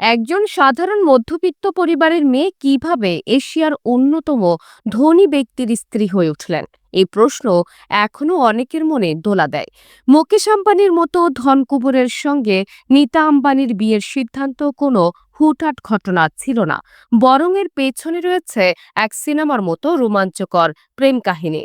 একজন সাধারণ মধ্যবিত্ত পরিবারের মেয়ে কিভাবে এশিয়ার অন্যতম ধনী ব্যক্তির স্ত্রী হয়ে উঠলেন, এই প্রশ্ন এখনো অনেকের মনে দোলা দেয়। মুকেশ আম্বানির মতো ধনকুবেরের সঙ্গে নীতা আম্বানির বিয়ের সিদ্ধান্ত কোনো হুটহাট ঘটনা ছিল না, বরং এর পেছনে রয়েছে এক সিনেমার মতো রোমাঞ্চকর প্রেম কাহিনী।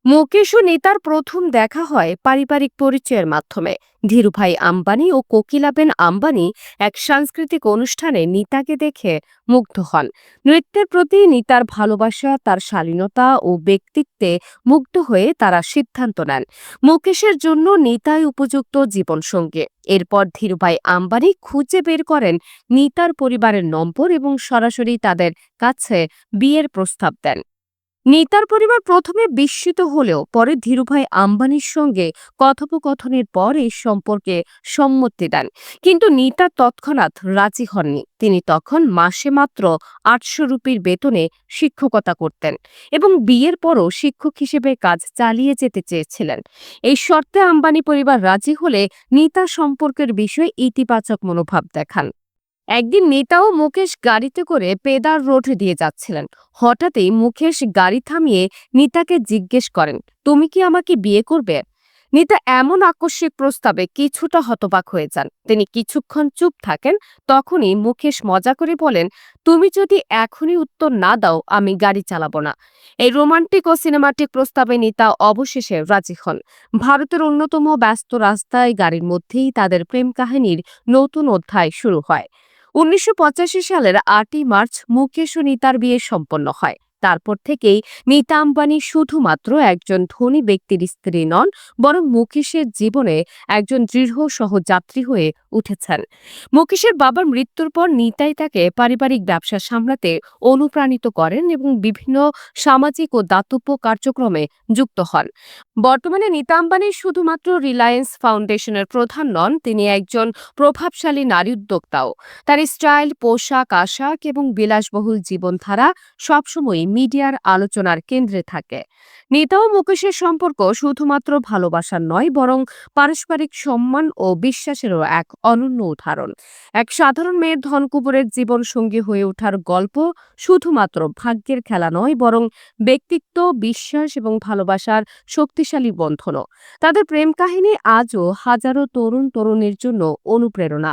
মুকেশ ও নীতার প্রথম দেখা হয় পারিবারিক পরিচয়ের মাধ্যমে। ধীরুভাই আম্বানি ও কোকিলাবেন আম্বানি এক সাংস্কৃতিক অনুষ্ঠানে নীতাকে দেখে মুগ্ধ হন। নৃত্যের প্রতি নীতার ভালোবাসা, তার শালীনতা ও ব্যক্তিত্বে মুগ্ধ হয়ে তারা সিদ্ধান্ত নেন মুকেশের জন্য নীতাই উপযুক্ত জীবনসঙ্গী। এরপর ধীরুভাই আম্বানি খুঁজে বের করেন নীতার পরিবারের নম্বর এবং সরাসরি তাদের কাছে বিয়ের প্রস্তাব দেন। নীতার পরিবার প্রথমে বিস্মিত হলেও পরে ধীরুভাই আম্বানির সঙ্গে কথোপকথনের পর এই সম্পর্কে সম্মতি দেন। কিন্তু নীতা তৎক্ষণাৎ রাজি হননি। তিনি তখন মাসে মাত্র ৮০০ রুপির বেতনে শিক্ষকতা করতেন এবং বিয়ের পরও শিক্ষক হিসেবে কাজ চালিয়ে যেতে চেয়েছিলেন। এই শর্তে আম্বানি পরিবার রাজি হলে নীতা সম্পর্কের বিষয়ে ইতিবাচক মনোভাব দেখান। একদিন নেতা ও মুকেশ গাড়িতে করে পেদার রোড দিয়ে যাচ্ছিলেন। হঠাৎই মুকেশ গাড়ি থামিয়ে নিতাকে জিজ্ঞেস করেন, তুমি কি আমাকে বিয়ে করবে? নিতা এমন আকস্মিক প্রস্তাবে কিছুটা হতবাক হয়ে যান। তিনি কিছুক্ষণ চুপ থাকেন। তখনই মুকেশ মজা করে বলেন, তুমি যদি এখনই উত্তর না দাও আমি গাড়ি চালাবো না। এই রোমান্টিক ও সিনেমাটিক প্রস্তাবে নিতা অবশেষে রাজি হন। ভারতের অন্যতম ব্যস্ত রাস্তায় গাড়ির মধ্যেই তাদের প্রেম কাহিনীর নতুন অধ্যায় শুরু হয়। ১৯৮৫ সালের ৮ই মার্চ মুকেশ ও নীতার বিয়ে সম্পন্ন হয়। তারপর থেকেই নীতা আম্বানি শুধুমাত্র একজন ধনী ব্যক্তির স্ত্রী নন, বরং মুকেশের জীবনে একজন দৃঢ় সহযাত্রী হয়ে উঠেছেন। মুকেশের বাবার মৃত্যুর পর নীতাই তাকে পারিবারিক ব্যবসা সামলাতে অনুপ্রাণিত করেন এবং বিভিন্ন সামাজিক ও দাতব্য কার্যক্রমে যুক্ত হন। বর্তমানে নীতা আম্বানি শুধুমাত্র রিলায়েন্স ফাউন্ডেশনের প্রধান নন, তিনি একজন প্রভাবশালী নারী উদ্যোক্তাও। তার স্টাইল, পোশাক আশাক এবং বিলাসবহুল জীবনধারা সবসময় মিডিয়ার আলোচনার কেন্দ্রে থাকে। নীতা ও মুকেশের সম্পর্ক শুধুমাত্র ভালোবাসার নয়, বরং পারস্পরিক সম্মান ও বিশ্বাসেরও এক অনন্য উদাহরণ। এক সাধারণ মেয়ের ধনকুবেরের জীবন সঙ্গী হয়ে ওঠার গল্প শুধুমাত্র ভাগ্যের খেলা নয়, বরং ব্যক্তিত্ব, বিশ্বাস এবং ভালোবাসার শক্তিশালী বন্ধনও। তাদের প্রেম কাহিনী আজও হাজারো তরুণ তরুণীর জন্য অনুপ্রেরণা।